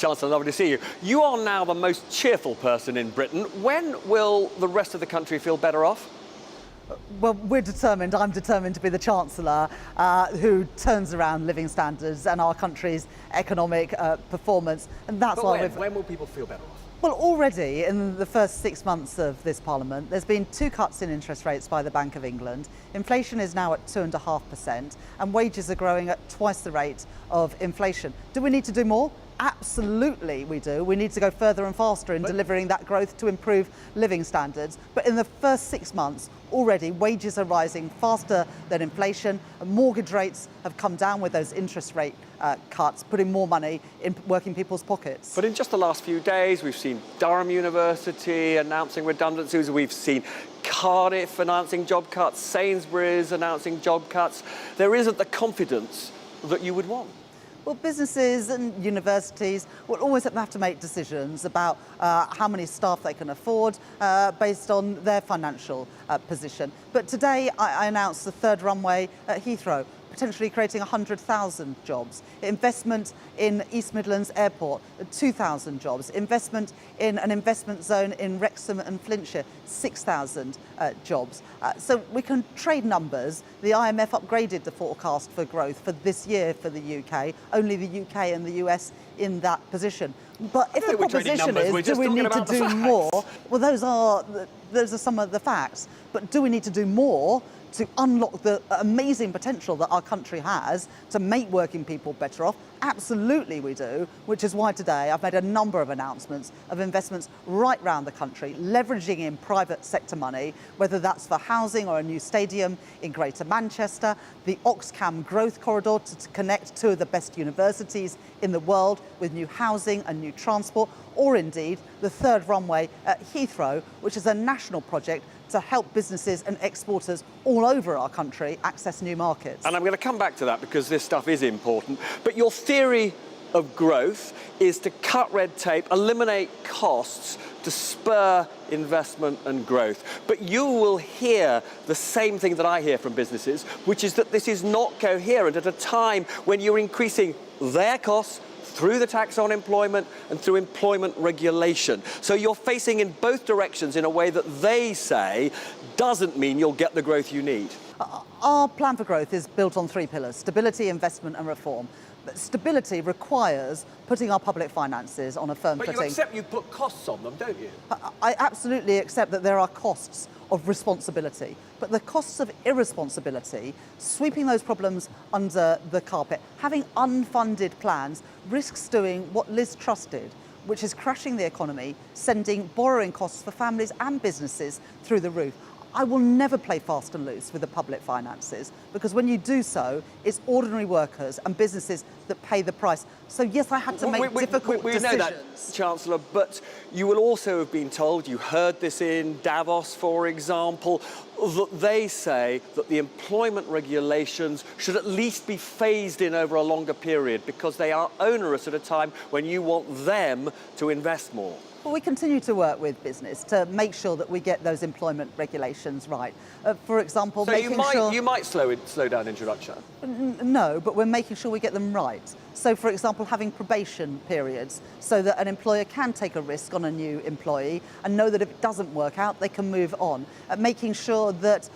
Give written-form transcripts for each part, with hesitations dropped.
Chancellor, lovely to see you. You are now the most cheerful person in Britain. When will the rest of the country feel better off? Well, we're determined. I'm determined to be the Chancellor who turns around living standards and our country's economic performance. And that's why when will people feel better off? Well, already in the first 6 months of this Parliament, there's been 2 cuts in interest rates by the Bank of England. Inflation is now at 2.5% and wages are growing at twice the rate of inflation. Do we need to do more? Absolutely we do. We need to go further and faster in delivering that growth to improve living standards. But in the first 6 months, already wages are rising faster than inflation. Mortgage rates have come down with those interest rate cuts, putting more money in working people's pockets. But in just the last few days, we've seen Durham University announcing redundancies. We've seen Cardiff announcing job cuts, Sainsbury's announcing job cuts. There isn't the confidence that you would want. Well, businesses and universities will always have to make decisions about how many staff they can afford based on their financial position. But today I announced the third runway at Heathrow, potentially creating 100,000 jobs. Investment in East Midlands Airport, 2,000 jobs. Investment in an investment zone in Wrexham and Flintshire, 6,000 jobs. So we can trade numbers. The IMF upgraded the forecast for growth for this year for the UK, only the UK and the US in that position. But if the proposition is, do we need to do more? Well, those are some of the facts. But do we need to do more to unlock the amazing potential that our country has to make working people better off? Absolutely we do, which is why today I've made a number of announcements of investments right around the country, leveraging in private sector money, whether that's for housing or a new stadium in Greater Manchester, the Oxcam growth corridor to connect 2 of the best universities in the world with new housing and new transport, or indeed the third runway at Heathrow, which is a national project to help businesses and exporters all over our country access new markets. And I'm going to come back to that because this stuff is important. But your theory of growth is to cut red tape, eliminate costs to spur investment and growth. But you will hear the same thing that I hear from businesses, which is that this is not coherent at a time when you're increasing their costs through the tax on employment and through employment regulation. So you're facing in both directions in a way that they say doesn't mean you'll get the growth you need. Our plan for growth is built on 3 pillars: stability, investment and reform. But stability requires putting our public finances on a firm footing. But you accept you put costs on them, don't you? I absolutely accept that there are costs of responsibility, but the costs of irresponsibility, sweeping those problems under the carpet, having unfunded plans, risks doing what Liz Truss did, which is crashing the economy, sending borrowing costs for families and businesses through the roof. I will never play fast and loose with the public finances, because when you do so, it's ordinary workers and businesses that pay the price. So yes, I had to make difficult decisions. We know that, Chancellor, but you will also have been told, you heard this in Davos, for example, that they say that the employment regulations should at least be phased in over a longer period because they are onerous at a time when you want them to invest more. Well, we continue to work with business to make sure that we get those employment regulations right. For example, so you might slow down introduction? No, but we're making sure we get them right. So, for example, having probation periods so that an employer can take a risk on a new employee and know that if it doesn't work out, they can move on. Making sure that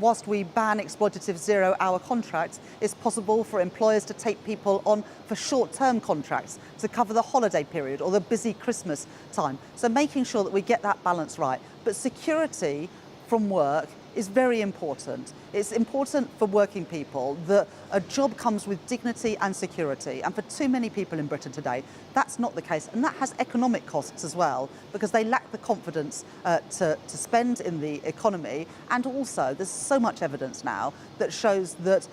whilst we ban exploitative 0-hour contracts, it's possible for employers to take people on for short-term contracts to cover the holiday period or the busy Christmas time. So making sure that we get that balance right. But security from work is very important. It's important for working people that a job comes with dignity and security, and for too many people in Britain today, that's not the case, and that has economic costs as well, because they lack the confidence to spend in the economy, and also there's so much evidence now that shows that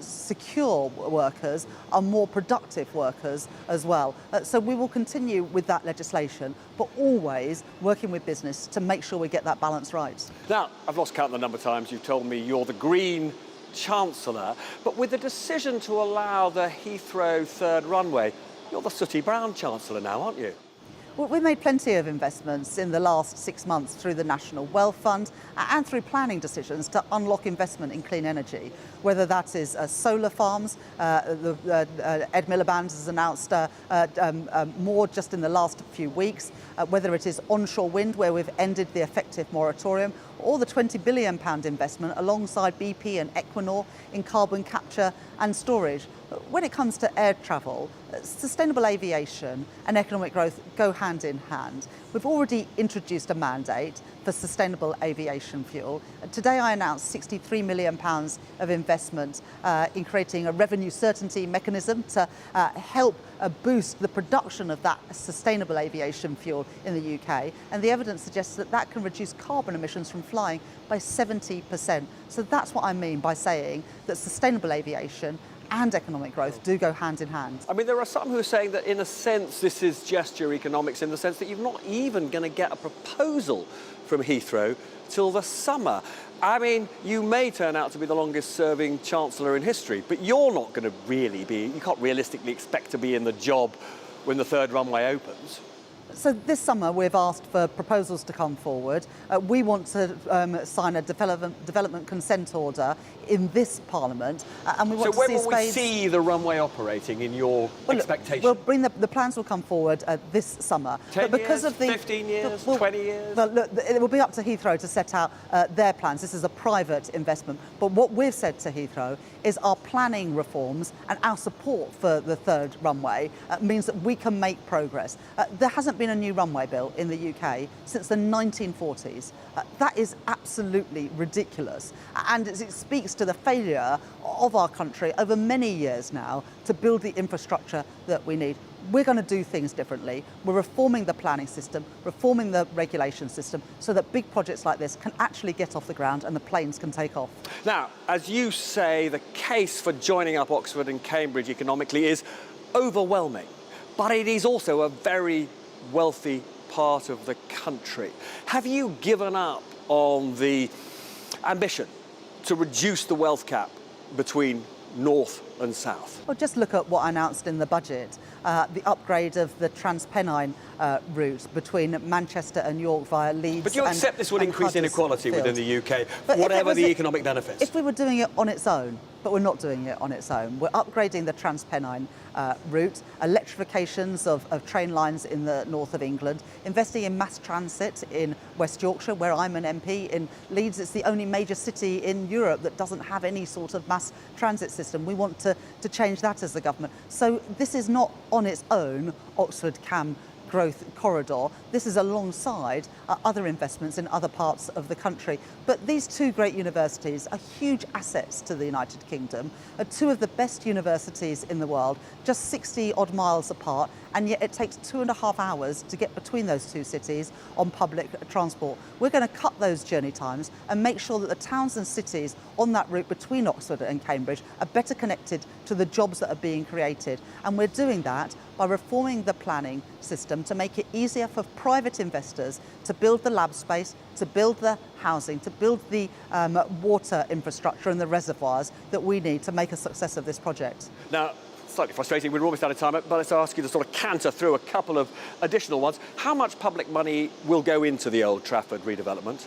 secure workers are more productive workers as well. So we will continue with that legislation, but always working with business to make sure we get that balance right. Now, I've lost count of the number of times you've told me you're the Green Chancellor, but with the decision to allow the Heathrow third runway, you're the sooty brown Chancellor now, aren't you? Well, we made plenty of investments in the last 6 months through the National Wealth Fund and through planning decisions to unlock investment in clean energy, whether that is solar farms. Ed Miliband has announced more just in the last few weeks, whether it is onshore wind, where we've ended the effective moratorium, or the £20 billion investment alongside BP and Equinor in carbon capture and storage. When it comes to air travel, sustainable aviation and economic growth go hand in hand. We've already introduced a mandate for sustainable aviation fuel. Today I announced £63 million of investment in creating a revenue certainty mechanism to help boost the production of that sustainable aviation fuel in the UK. And the evidence suggests that that can reduce carbon emissions from flying by 70%. So that's what I mean by saying that sustainable aviation and economic growth do go hand in hand. I mean, there are some who are saying that in a sense this is gesture economics, in the sense that you're not even going to get a proposal from Heathrow till the summer. I mean, you may turn out to be the longest serving Chancellor in history, but you're not going to really be, you can't realistically expect to be in the job when the third runway opens. So this summer we've asked for proposals to come forward. We want to sign a development consent order in this Parliament, and we want to see Spades. So when will we see the runway operating in your expectation? We'll bring the plans will come forward this summer. 10 but because years, of the 15 years, 20 years? Well, look, it will be up to Heathrow to set out their plans. This is a private investment. But what we've said to Heathrow is our planning reforms and our support for the third runway means that we can make progress. There hasn't been a new runway bill in the UK since the 1940s. That is absolutely ridiculous. And it speaks to the failure of our country over many years now to build the infrastructure that we need. We're going to do things differently. We're reforming the planning system, reforming the regulation system, so that big projects like this can actually get off the ground and the planes can take off. Now, as you say, the case for joining up Oxford and Cambridge economically is overwhelming, but it is also a very wealthy part of the country. Have you given up on the ambition to reduce the wealth gap between north and south? Well, just look at what I announced in the budget, the upgrade of the Transpennine route between Manchester and York via Leeds. But you accept this will increase inequality within the UK, whatever the economic benefits? If we were doing it on its own, but we're not doing it on its own. We're upgrading the Transpennine route, electrifications of train lines in the north of England, investing in mass transit in West Yorkshire, where I'm an MP. In Leeds, it's the only major city in Europe that doesn't have any sort of mass transit system. We want to change that as the government. So this is not on its own Oxford-Cam growth corridor. This is alongside other investments in other parts of the country. But these two great universities are huge assets to the United Kingdom, are two of the best universities in the world, just 60 odd miles apart, and yet it takes 2.5 hours to get between those two cities on public transport. We're going to cut those journey times and make sure that the towns and cities on that route between Oxford and Cambridge are better connected to the jobs that are being created. And we're doing that by reforming the planning system to make it easier for private investors to build the lab space, to build the housing, to build the water infrastructure and the reservoirs that we need to make a success of this project. Now, slightly frustrating, we're almost out of time, but let's ask you to sort of canter through a couple of additional ones. How much public money will go into the Old Trafford redevelopment?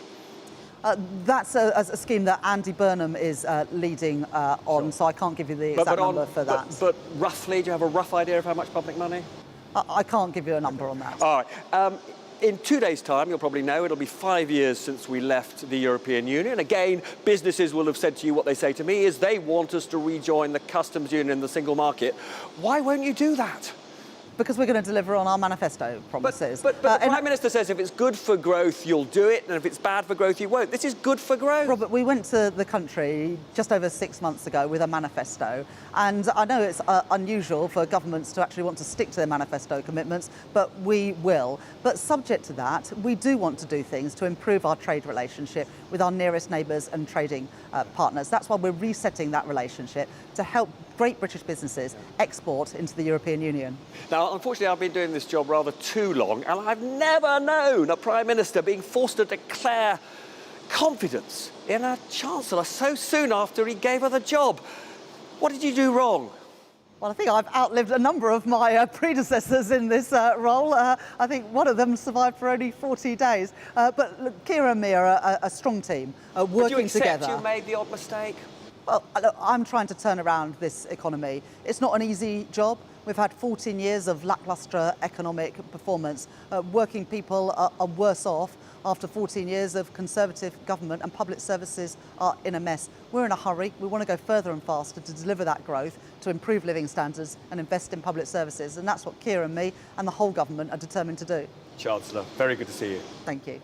That's a scheme that Andy Burnham is leading on, sure. So I can't give you the exact number for that. But roughly, do you have a rough idea of how much public money? I can't give you a number on that. All right. In 2 days' time, you'll probably know, it'll be 5 years since we left the European Union. Again, businesses will have said to you what they say to me is they want us to rejoin the customs union and the single market. Why won't you do that? Because we're going to deliver on our manifesto promises. But the Prime Minister says if it's good for growth, you'll do it, and if it's bad for growth, you won't. This is good for growth. Robert, we went to the country just over 6 months ago with a manifesto, and I know it's unusual for governments to actually want to stick to their manifesto commitments, but we will. But subject to that, we do want to do things to improve our trade relationship with our nearest neighbours and trading partners. That's why we're resetting that relationship to help great British businesses export into the European Union. Now, unfortunately, I've been doing this job rather too long, and I've never known a Prime Minister being forced to declare confidence in a Chancellor so soon after he gave her the job. What did you do wrong? Well, I think I've outlived a number of my predecessors in this role. I think one of them survived for only 40 days. But look, Kira and me are a strong team working Would you accept together. you made the odd mistake? Well, look, I'm trying to turn around this economy. It's not an easy job. We've had 14 years of lacklustre economic performance. Working people are worse off after 14 years of Conservative government, and public services are in a mess. We're in a hurry. We want to go further and faster to deliver that growth, to improve living standards and invest in public services. And that's what Kira and me and the whole government are determined to do. Chancellor, very good to see you. Thank you.